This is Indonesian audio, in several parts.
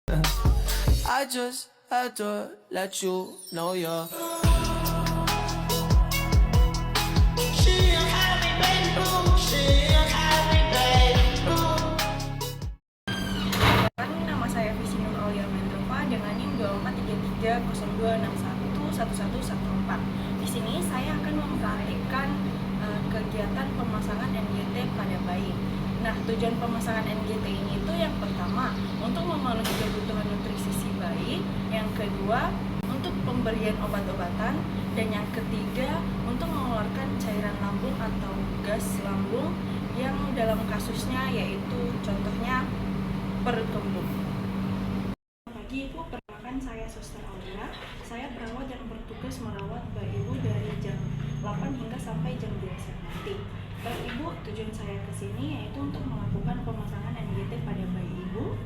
I just had to let you know you're. She a happy baby boo. She a happy baby boo. Nama saya Visinur Aulia Mendrova dengan NIM 243302611114. Di sini saya akan memperhatikan kegiatan pemasangan NGT pada bayi. Nah, tujuan pemasangan NGT ini itu yang pertama untuk memenuhi kebutuhan nutrisi si bayi, yang kedua untuk pemberian obat-obatan, dan yang ketiga untuk mengeluarkan cairan lambung atau gas lambung yang dalam kasusnya yaitu contohnya perut kembung. Pagi Ibu, perkenalkan saya Suster Aulia. Saya perawat yang bertugas merawat bayi Ibu dari jam 8 hingga sampai jam 2 siang nanti. Baik Ibu, tujuan saya ke sini yaitu untuk melakukan pemasangan NGT pada bayi Ibu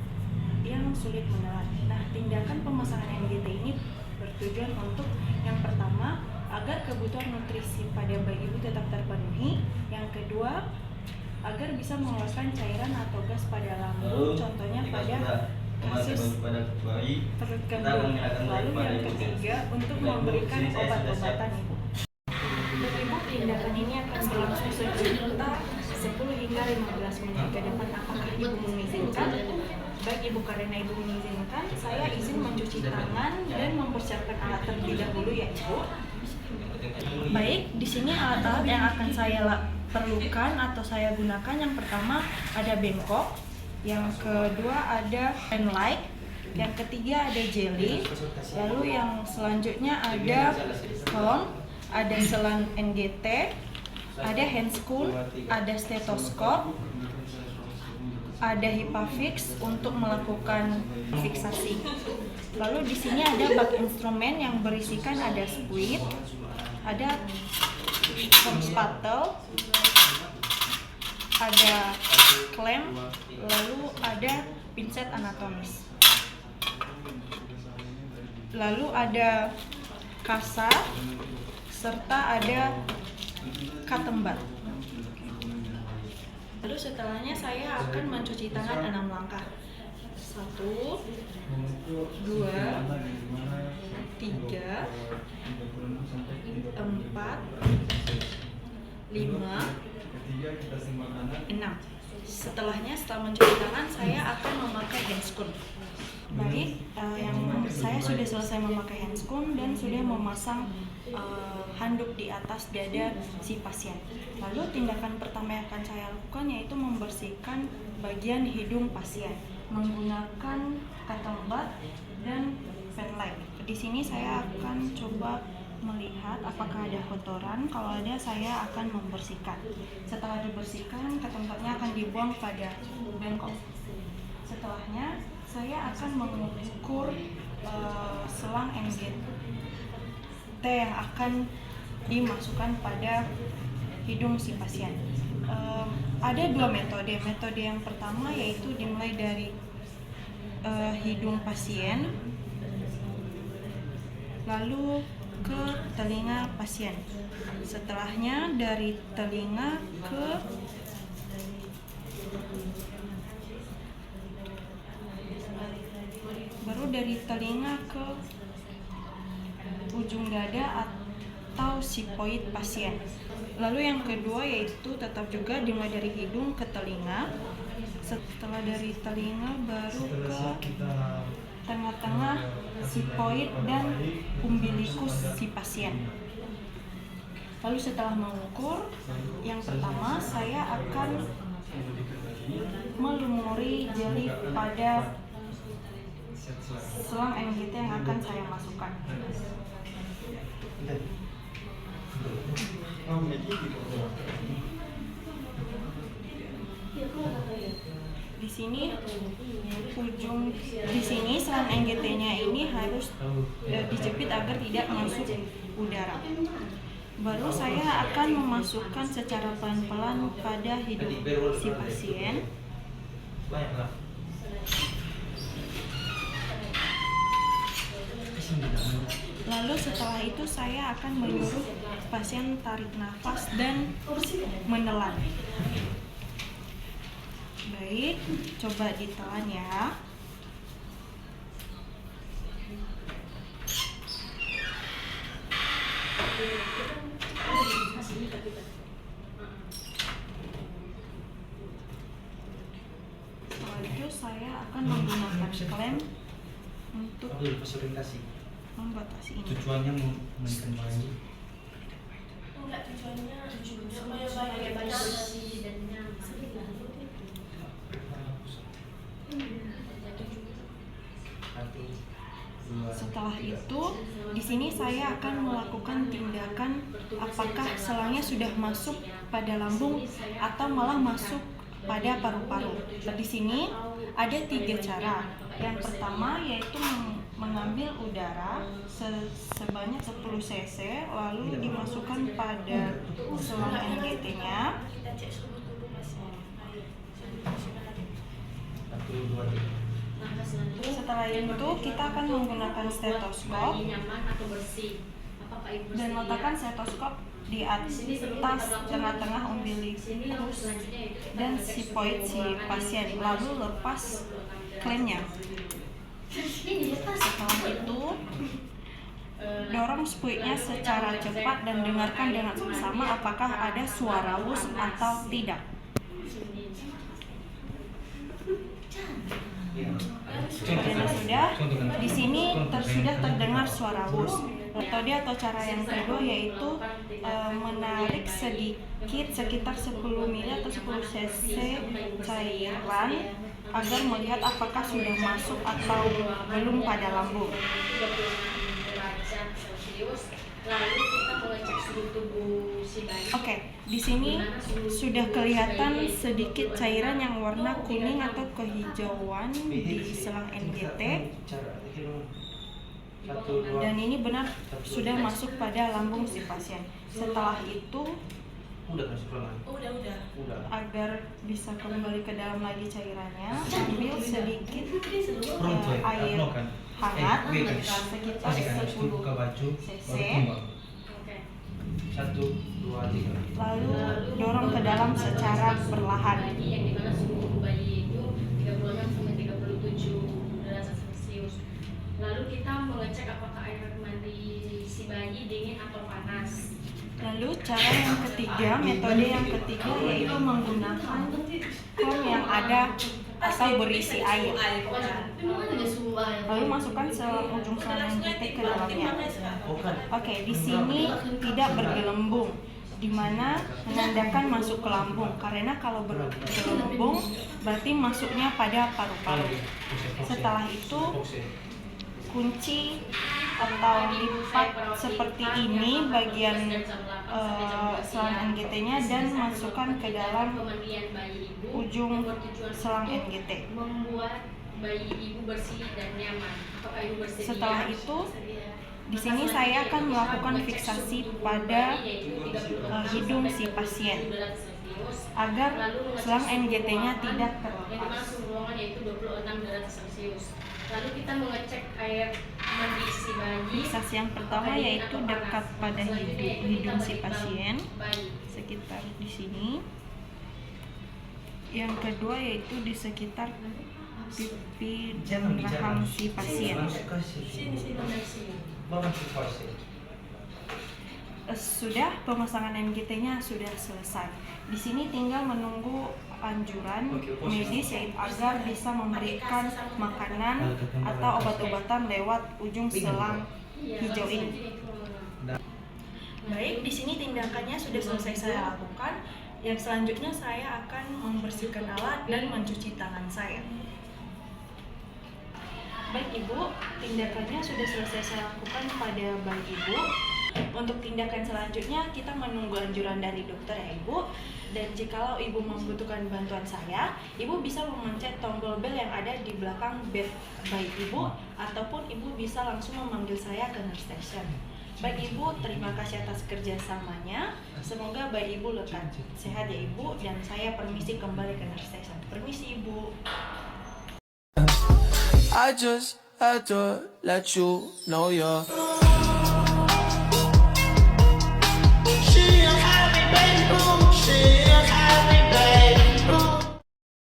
yang sulit menelan. Nah, tindakan pemasangan NGT ini bertujuan untuk yang pertama agar kebutuhan nutrisi pada bayi Ibu tetap terpenuhi. Yang kedua, agar bisa mengeluarkan cairan atau gas pada lambung, contohnya pada kasus perut kembung. Lalu yang ketiga untuk memberikan obat-obatan Ibu. Ibu, tindakan ini akan berlangsung sekitar 10 hingga 15 menit ke depan. Apakah Ibu mengizinkan? Baik Ibu, karena Ibu mengizinkan, saya izin mencuci tangan dan mempersiapkan alat terlebih dahulu ya Ibu. Baik, di sini alat-alat yang akan saya perlukan atau saya gunakan, yang pertama ada bengkok, yang kedua ada pen light, yang ketiga ada jelly, lalu yang selanjutnya ada cone, ada selang NGT, ada handscoon, ada stetoskop, ada HIPAFIX untuk melakukan fiksasi. Lalu di sini ada bak instrumen yang berisikan ada squid, ada spatel, ada klem, lalu ada pinset anatomis, lalu ada kasa, serta ada katembat. Lalu setelahnya saya akan mencuci tangan 6 langkah. 1, 2, 3, 4, 5, 6. Setelahnya, setelah mencuci tangan, saya akan memakai handscoon. Baik, saya sudah selesai memakai handscoon dan sudah memasang handuk di atas dada si pasien. Lalu tindakan pertama yang akan saya lakukan yaitu membersihkan bagian hidung pasien menggunakan cotton bud dan pen light. Di sini saya akan coba melihat apakah ada kotoran. Kalau ada, saya akan membersihkan. Setelah dibersihkan, cotton budnya akan dibuang pada bengkok. Setelahnya, saya akan mengukur selang NGT yang akan dimasukkan pada hidung si pasien. Ada 2 metode. Metode yang pertama yaitu dimulai dari hidung pasien, lalu ke telinga pasien. Setelahnya dari telinga ke dari telinga ke ujung dada atau sipoid pasien. Lalu yang kedua yaitu tetap juga dimulai dari hidung ke telinga. Setelah dari telinga baru ke tengah-tengah sipoid dan umbilikus si pasien. Lalu setelah mengukur, yang pertama saya akan melumuri jeli pada selang NGT yang akan saya masukkan. Di sini selang NGT-nya ini harus dijepit agar tidak masuk udara. Baru saya akan memasukkan secara pelan-pelan pada hidung si pasien. Lalu setelah itu saya akan menyuruh pasien tarik nafas dan menelan. Baik, coba ditelan ya. Setelah itu saya akan menggunakan klem untuk Aku lepas orientasi. membatasi ini. Tujuannya memberikan bayi. Enggak, tujuannya supaya bayi bersih dan nyaman. Satu, dua. Setelah itu, di sini saya akan melakukan tindakan apakah selangnya sudah masuk pada lambung atau malah masuk pada paru-paru. Di sini ada 3 cara. Yang pertama yaitu mengambil udara sebanyak 10 cc lalu dimasukkan pada selang NGT-nya. Kita cek suhu tubuh pasien. Ayo, Satu, dua, tiga. Setelah itu kita akan menggunakan stetoskop dan letakkan stetoskop di atas tengah-tengah umbilikus dan sipoid si pasien, lalu lepas klemnya. Setelah itu dorong spuitnya secara cepat dan dengarkan dengan seksama apakah ada suara wus atau tidak. Karena sudah, di sini sudah terdengar suara wus. Metode atau cara yang kedua yaitu menarik sedikit sekitar 10 ml atau 10 cc cairan agar melihat apakah sudah masuk atau belum pada lambung. Lalu kita mengecek suhu tubuh si bayi. Oke, di sini sudah kelihatan sedikit cairan yang warna kuning atau kehijauan di selang NGT. Satu, dua. Dan ini benar sudah masuk pada lambung si pasien. Setelah itu, Udah kan sekolah? Udah. Udah. agar bisa kembali ke dalam lagi cairannya, ambil sedikit air hangat sekitar 10 buka baju, cc, baru tumbang. Oke. Satu, dua, tiga. lalu dorong ke dalam secara perlahan. Bayi yang dimana suhu tubuh bayi itu 36 sampai 37 derajat Celcius. Lalu kita mengecek apakah air mandi si bayi dingin atau panas. Lalu cara yang ketiga, metode yang ketiga yaitu menggunakan kom yang ada atau berisi air. Lalu masukkan ujung selang NGT ke dalamnya. Oke, di sini tidak bergelembung, di mana menandakan masuk ke lambung. Karena kalau bergelembung berarti masuknya pada paru-paru. Setelah itu kunci atau lipat seperti ini bagian selang NGT-nya dan masukkan ke dalam ujung selang NGT. Membuat bayi ibu bersih dan nyaman. Apakah ibu bersedia? Setelah itu, di sini saya akan melakukan fiksasi pada hidung si pasien agar selang NGT-nya tidak terlepas. Suhu ruangan yaitu 26 derajat Celcius. Lalu kita mengecek air mandi si bayi. Fiksasi yang pertama yaitu dekat pada hidung si pasien, sekitar di sini. Yang kedua yaitu di sekitar pipi dan rahang si pasien. Sudah, pemasangan NGT-nya sudah selesai. Di sini tinggal menunggu anjuran medis yaitu agar bisa memberikan makanan atau obat-obatan lewat ujung selang hijau ini. Baik, di sini tindakannya sudah selesai saya lakukan. Yang selanjutnya saya akan membersihkan alat dan mencuci tangan saya. Baik Ibu, tindakannya sudah selesai saya lakukan pada bayi Ibu. Untuk tindakan selanjutnya kita menunggu anjuran dari dokter ya Ibu. Dan jikalau Ibu membutuhkan bantuan saya, Ibu bisa memencet tombol bel yang ada di belakang bed bayi Ibu, ataupun Ibu bisa langsung memanggil saya ke nurse station. Baik Ibu, terima kasih atas kerjasamanya. Semoga bayi Ibu lekas sehat ya Ibu, dan saya permisi kembali ke nurse station. Permisi Ibu. I just had to let you know you're 是要他被奔赴，是